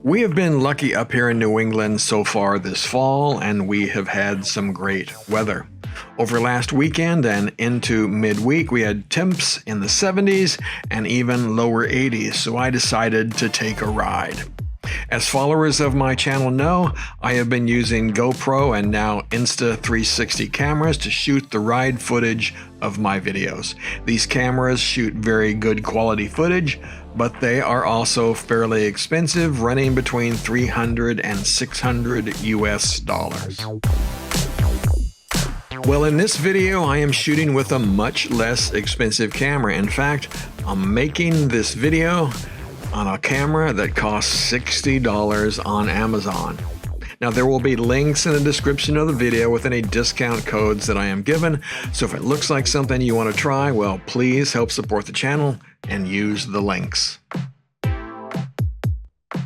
We have been lucky up here in New England so far this fall, and we have had some great weather. Over last weekend and into midweek, we had temps in the 70s and even lower 80s, so I decided to take a ride. As followers of my channel know, I have been using GoPro and now Insta360 cameras to shoot the ride footage of my videos. These cameras shoot very good quality footage, but they are also fairly expensive, running between $300 and $600 US. Well, in this video, I am shooting with a much less expensive camera. In fact, I'm making this video on a camera that costs $60 on Amazon. Now, there will be links in the description of the video with any discount codes that I am given, so if it looks like something you want to try, well, please help support the channel and use the links.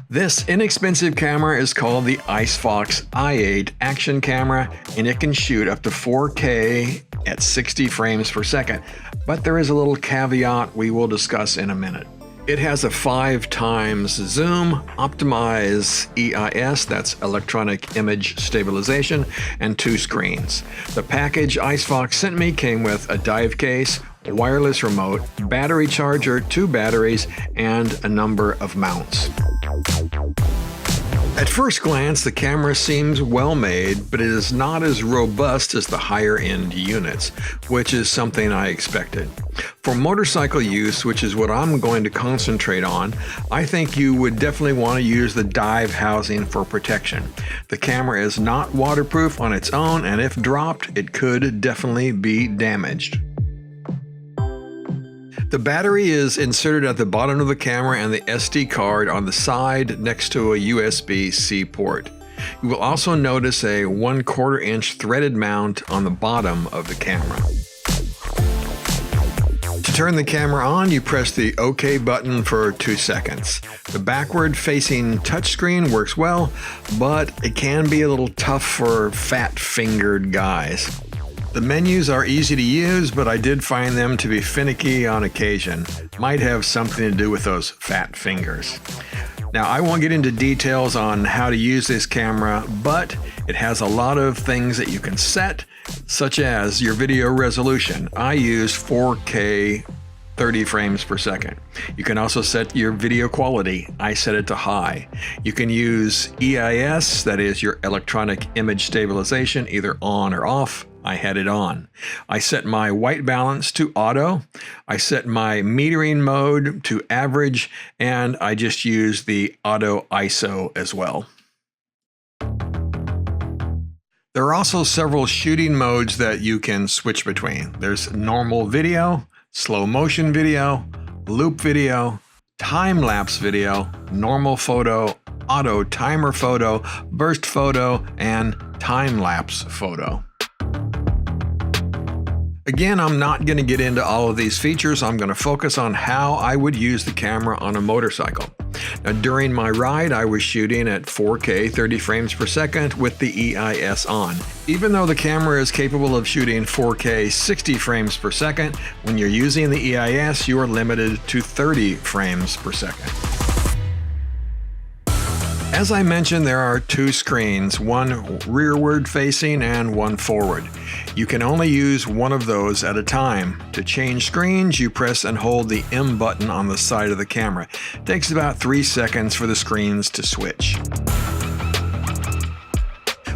This inexpensive camera is called the IceFox i8 action camera, and it can shoot up to 4K at 60 frames per second, but there is a little caveat we will discuss in a minute. It has a 5x zoom, optimize EIS, that's electronic image stabilization, and 2 screens. The package IceFox sent me came with a dive case, a wireless remote, battery charger, 2 batteries, and a number of mounts. At first glance, the camera seems well made, but it is not as robust as the higher end units, which is something I expected. For motorcycle use, which is what I'm going to concentrate on, I think you would definitely want to use the dive housing for protection. The camera is not waterproof on its own, and if dropped, it could definitely be damaged. The battery is inserted at the bottom of the camera and the SD card on the side next to a USB-C port. You will also notice a 1/4 inch threaded mount on the bottom of the camera. To turn the camera on, you press the OK button for 2 seconds. The backward-facing touchscreen works well, but it can be a little tough for fat-fingered guys. The menus are easy to use, but I did find them to be finicky on occasion. Might have something to do with those fat fingers. Now, I won't get into details on how to use this camera, but it has a lot of things that you can set, such as your video resolution. I use 4K 30 frames per second. You can also set your video quality. I set it to high. You can use EIS, that is your electronic image stabilization, either on or off. I had it on. I set my white balance to auto. I set my metering mode to average, and I just use the auto ISO as well. There are also several shooting modes that you can switch between. There's normal video, slow motion video, loop video, time-lapse video, normal photo, auto timer photo, burst photo, and time-lapse photo. Again, I'm not going to get into all of these features. I'm going to focus on how I would use the camera on a motorcycle. Now, during my ride, I was shooting at 4K 30 frames per second with the EIS on. Even though the camera is capable of shooting 4K 60 frames per second, when you're using the EIS, you are limited to 30 frames per second. As I mentioned, there are 2 screens, one rearward facing and one forward. You can only use one of those at a time. To change screens, you press and hold the M button on the side of the camera. It takes about 3 seconds for the screens to switch.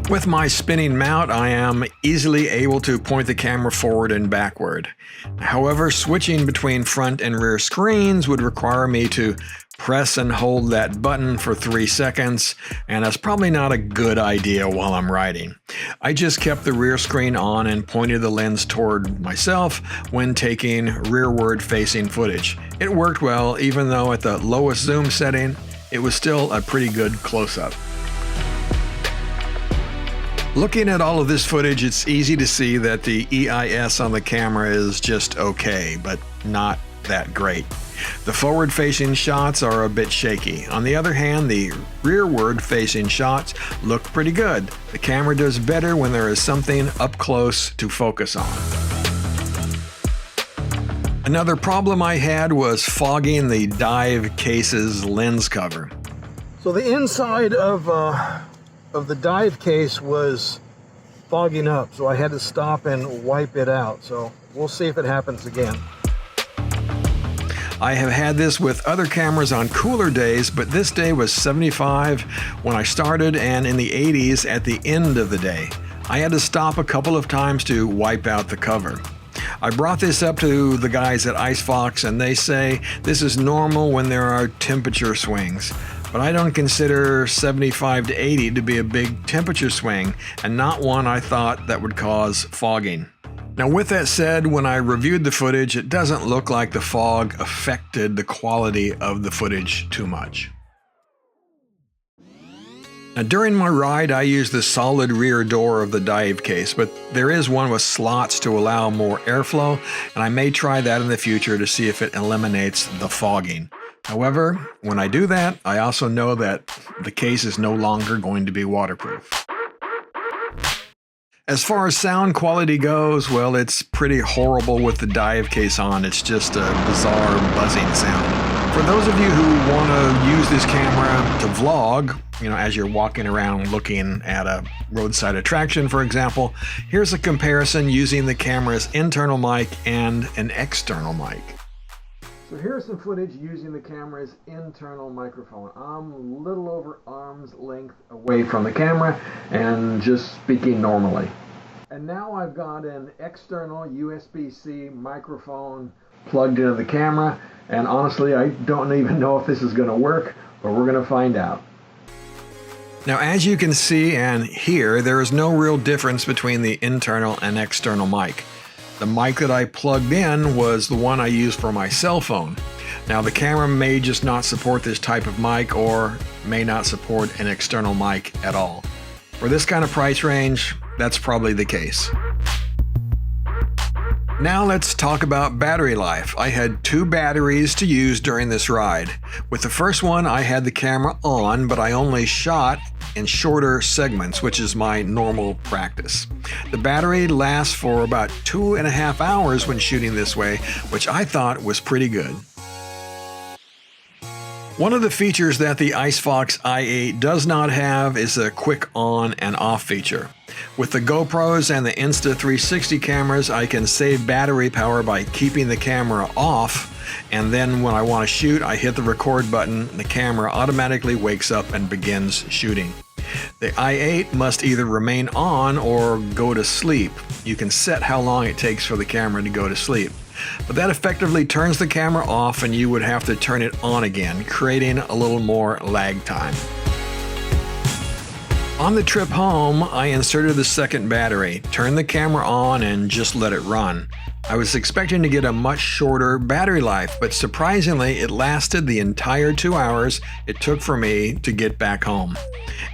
With my spinning mount, I am easily able to point the camera forward and backward. However, switching between front and rear screens would require me to press and hold that button for 3 seconds, and that's probably not a good idea while I'm riding. I just kept the rear screen on and pointed the lens toward myself when taking rearward facing footage. It worked well, even though at the lowest zoom setting, it was still a pretty good close-up. Looking at all of this footage, it's easy to see that the EIS on the camera is just okay, but not that great. The forward-facing shots are a bit shaky. On the other hand, the rearward-facing shots look pretty good. The camera does better when there is something up close to focus on. Another problem I had was fogging the dive case's lens cover. So the inside of the dive case was fogging up, so I had to stop and wipe it out. So we'll see if it happens again. I have had this with other cameras on cooler days, but this day was 75 when I started and in the 80s at the end of the day. I had to stop a couple of times to wipe out the cover. I brought this up to the guys at IceFox and they say this is normal when there are temperature swings. But I don't consider 75 to 80 to be a big temperature swing and not one I thought that would cause fogging. Now with that said, when I reviewed the footage, it doesn't look like the fog affected the quality of the footage too much. Now, during my ride, I used the solid rear door of the dive case, but there is one with slots to allow more airflow, and I may try that in the future to see if it eliminates the fogging. However, when I do that, I also know that the case is no longer going to be waterproof. As far as sound quality goes, well, it's pretty horrible with the dive case on. It's just a bizarre buzzing sound. For those of you who want to use this camera to vlog, as you're walking around looking at a roadside attraction, for example, here's a comparison using the camera's internal mic and an external mic. So here's some footage using the camera's internal microphone. I'm a little over arm's length away from the camera and just speaking normally. And now I've got an external USB-C microphone plugged into the camera, and honestly I don't even know if this is going to work, but we're going to find out. Now, as you can see and hear, there is no real difference between the internal and external mic. The mic that I plugged in was the one I used for my cell phone. Now, the camera may just not support this type of mic or may not support an external mic at all. For this kind of price range, that's probably the case. Now let's talk about battery life. I had 2 batteries to use during this ride. With the first one, I had the camera on, but I only shot in shorter segments, which is my normal practice. The battery lasts for about 2.5 hours when shooting this way, which I thought was pretty good. One of the features that the IceFox i8 does not have is a quick on and off feature. With the GoPros and the Insta360 cameras, I can save battery power by keeping the camera off, and then when I want to shoot, I hit the record button and the camera automatically wakes up and begins shooting. The i8 must either remain on or go to sleep. You can set how long it takes for the camera to go to sleep. But that effectively turns the camera off and you would have to turn it on again, creating a little more lag time. On the trip home, I inserted the second battery, turned the camera on, and just let it run. I was expecting to get a much shorter battery life, but surprisingly, it lasted the entire 2 hours it took for me to get back home.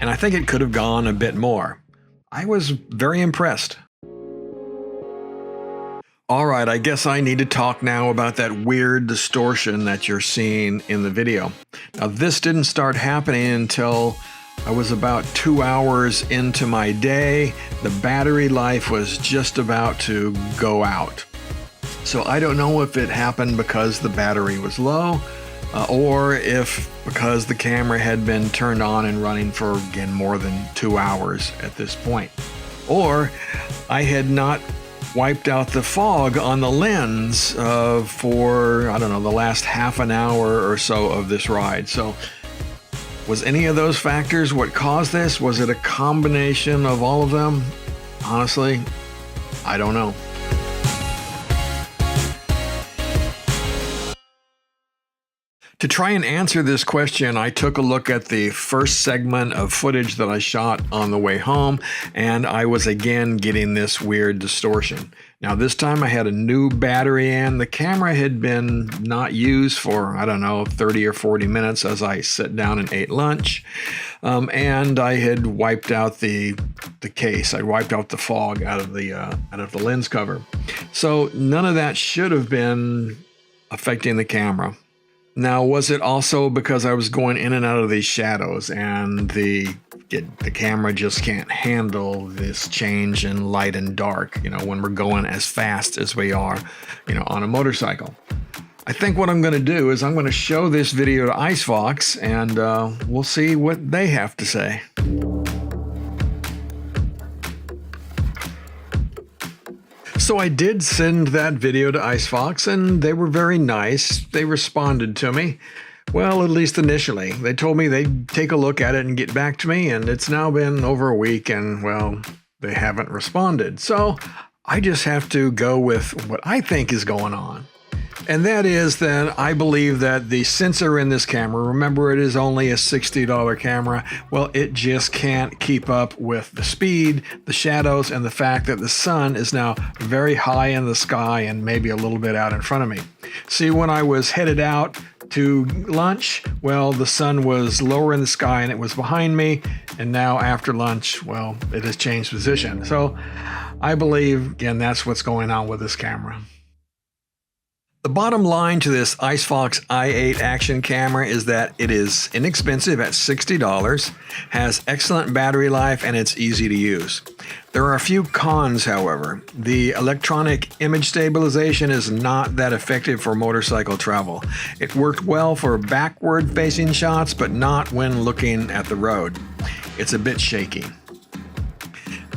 And I think it could have gone a bit more. I was very impressed. Alright, I guess I need to talk now about that weird distortion that you're seeing in the video. Now, this didn't start happening until I was about 2 hours into my day. The battery life was just about to go out. So I don't know if it happened because the battery was low, or if because the camera had been turned on and running for, again, more than 2 hours at this point. Or I had not wiped out the fog on the lens for, I don't know, the last half an hour or so of this ride. So was any of those factors what caused this? Was it a combination of all of them? Honestly, I don't know. To try and answer this question, I took a look at the first segment of footage that I shot on the way home, and I was again getting this weird distortion. Now, this time I had a new battery in. The camera had been not used for, I don't know, 30 or 40 minutes as I sat down and ate lunch. And I had wiped out the case. I wiped out the fog out of the lens cover. So none of that should have been affecting the camera. Now, was it also because I was going in and out of these shadows and the camera just can't handle this change in light and dark, when we're going as fast as we are, on a motorcycle? I think what I'm going to do is I'm going to show this video to IceFox, and we'll see what they have to say. So I did send that video to IceFox, and they were very nice. They responded to me. Well, at least initially. They told me they'd take a look at it and get back to me, and it's now been over a week, and, well, they haven't responded. So I just have to go with what I think is going on. And that is that I believe that the sensor in this camera, remember it is only a $60 camera, well, it just can't keep up with the speed, the shadows, and the fact that the sun is now very high in the sky and maybe a little bit out in front of me. See, when I was headed out to lunch, well, the sun was lower in the sky and it was behind me, and now after lunch, well, it has changed position. So I believe, again, that's what's going on with this camera. The bottom line to this IceFox i8 action camera is that it is inexpensive at $60, has excellent battery life, and it's easy to use. There are a few cons, however. The electronic image stabilization is not that effective for motorcycle travel. It worked well for backward-facing shots, but not when looking at the road. It's a bit shaky.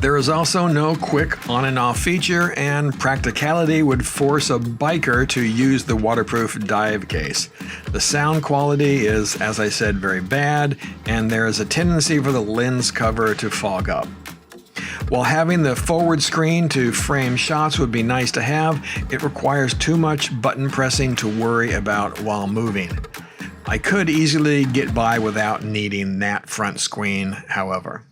There is also no quick on and off feature, and practicality would force a biker to use the waterproof dive case. The sound quality is, as I said, very bad, and there is a tendency for the lens cover to fog up. While having the forward screen to frame shots would be nice to have, it requires too much button pressing to worry about while moving. I could easily get by without needing that front screen, however.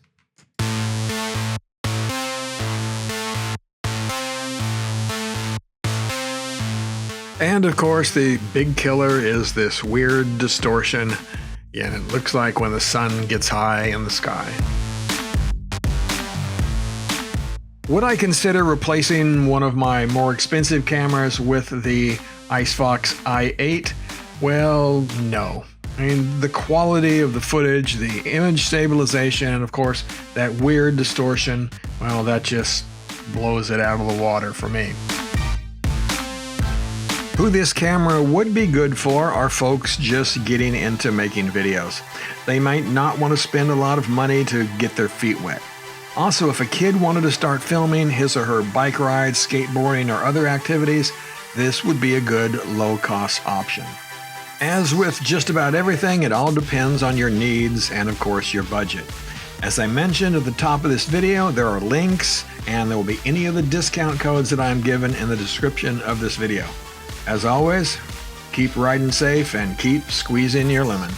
And of course, the big killer is this weird distortion. Yeah, it looks like when the sun gets high in the sky. Would I consider replacing one of my more expensive cameras with the IceFox i8? Well, no. I mean, the quality of the footage, the image stabilization, and of course, that weird distortion, well, that just blows it out of the water for me. Who this camera would be good for are folks just getting into making videos. They might not want to spend a lot of money to get their feet wet. Also, if a kid wanted to start filming his or her bike rides, skateboarding, or other activities, this would be a good low-cost option. As with just about everything, it all depends on your needs and, of course, your budget. As I mentioned at the top of this video, there are links, and there will be any of the discount codes that I'm given in the description of this video. As always, keep riding safe and keep squeezing your lemon.